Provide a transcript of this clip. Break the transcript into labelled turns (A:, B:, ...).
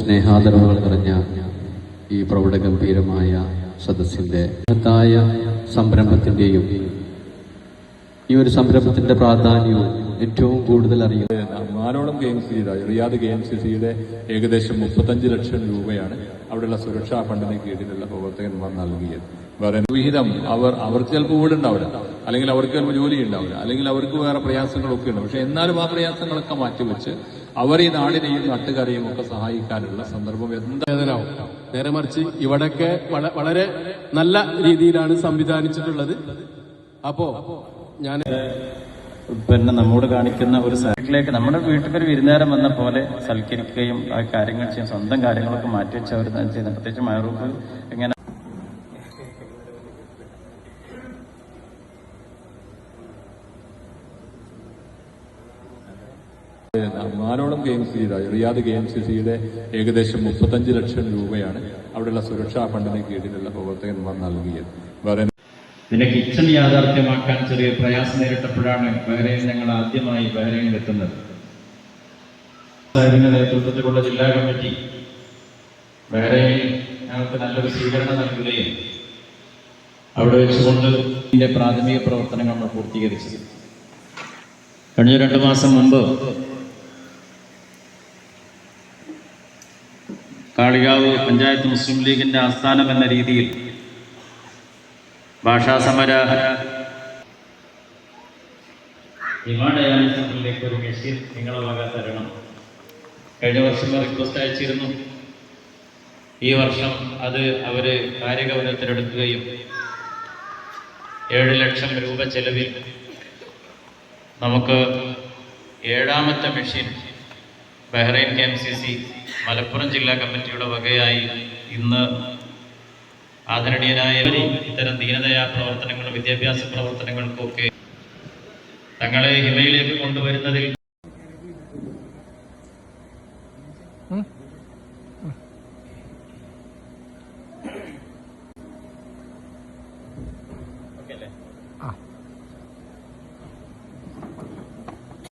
A: സ്നേഹാദരവുകൾ നിറഞ്ഞ ഈ പ്രൗഢഗംഭീരമായ സദസ്സിന്റെ മഹത്തായ സംരംഭത്തിന്റെയും ഈ ഒരു സംരംഭത്തിന്റെ പ്രാധാന്യവും ഏറ്റവും കൂടുതൽ അറിയുന്നത്
B: മാനോളം KMCC റിയാദ് KMCCയുടെ ഏകദേശം 35 ലക്ഷം രൂപയാണ് അവിടെയുള്ള സുരക്ഷാ ഫണ്ടിന് കീഴിലുള്ള പ്രവർത്തകന്മാർ നൽകിയത്. വേറെ വിഹിതം അവർക്ക് ചിലപ്പോൾ വീടുണ്ടാവില്ല, അല്ലെങ്കിൽ അവർക്ക് ചിലപ്പോൾ ജോലി ഉണ്ടാവില്ല, അല്ലെങ്കിൽ അവർക്ക് വേറെ പ്രയാസങ്ങളൊക്കെ ഉണ്ട്. പക്ഷെ എന്നാലും ആ പ്രയാസങ്ങളൊക്കെ മാറ്റിവെച്ച് അവർ ഈ നാടിനെയും നാട്ടുകാരെയും ഒക്കെ സഹായിക്കാനുള്ള സന്ദർഭം എന്തായാലും
C: നേരെ മറിച്ച് ഇവിടെയൊക്കെ വളരെ നല്ല രീതിയിലാണ് സംവിധാനിച്ചിട്ടുള്ളത്. അപ്പോ ഞാൻ
D: പിന്നെ നമ്മോട് കാണിക്കുന്ന ഒരു വീട്ടിലേക്ക് നമ്മുടെ വീട്ടിൽ വിരുന്നേരം വന്ന പോലെ സൽക്കരിക്കുകയും ആ കാര്യങ്ങൾ ചെയ്യാൻ സ്വന്തം കാര്യങ്ങളൊക്കെ മാറ്റിവെച്ച് അവർ ചെയ്യുന്നത്. പ്രത്യേകിച്ച് മഹറൂഫ് എങ്ങനെ
B: മാനോളം KMCC റിയാദ് KMCCയുടെ ഏകദേശം 35 ലക്ഷം രൂപയാണ് അവിടെയുള്ള സുരക്ഷാ ഫണ്ടിന് കീഴിലുള്ള പ്രവർത്തകന്മാർ നൽകിയത്. വേറെ
E: ഇതിന്റെ കിച്ചൺ യാഥാർത്ഥ്യമാക്കാൻ ചെറിയ പ്രയാസം നേരിട്ടപ്പോഴാണ് ബഹ്റൈൻ ഞങ്ങൾ ആദ്യമായി ബഹ്റൈനിൽ എത്തുന്നത്. സാഹിബിന്റെ നേതൃത്വത്തിലുള്ള ജില്ലാ കമ്മിറ്റി ബഹ്റൈനിൽ ഞങ്ങൾക്ക് നല്ലൊരു സ്വീകരണം നൽകുകയും അവിടെ വെച്ചുകൊണ്ട് ഇതിന്റെ പ്രാഥമിക പ്രവർത്തനങ്ങൾ നമ്മൾ പൂർത്തീകരിച്ചത്. കഴിഞ്ഞ 2 മാസം മുമ്പ് കാളികാവ് പഞ്ചായത്ത് മുസ്ലിം ലീഗിന്റെ ആസ്ഥാനം എന്ന രീതിയിൽ ഭാഷാസമര ഡയാലിസിസിലേക്ക് ഒരു മെഷീൻ നിങ്ങളെ വക തരണം. കഴിഞ്ഞ വർഷം റിക്വസ്റ്റ് അയച്ചിരുന്നു. ഈ വർഷം അത് അവര് കാര്യഗൗരവത്തിലെടുക്കുകയും 7 ലക്ഷം രൂപ ചെലവിൽ നമുക്ക് 7ാമത്തെ മെഷീൻ ബഹ്റൈൻ KMCC മലപ്പുറം ജില്ലാ കമ്മിറ്റിയുടെ വകയായി ഇന്ന് ആദരണീയനായ ഇത്തരം ദീനദയാ പ്രവർത്തനങ്ങളും വിദ്യാഭ്യാസ പ്രവർത്തനങ്ങൾക്കൊക്കെ തങ്ങളെ ഹിമയിലേക്ക് കൊണ്ടുവരുന്നതിൽ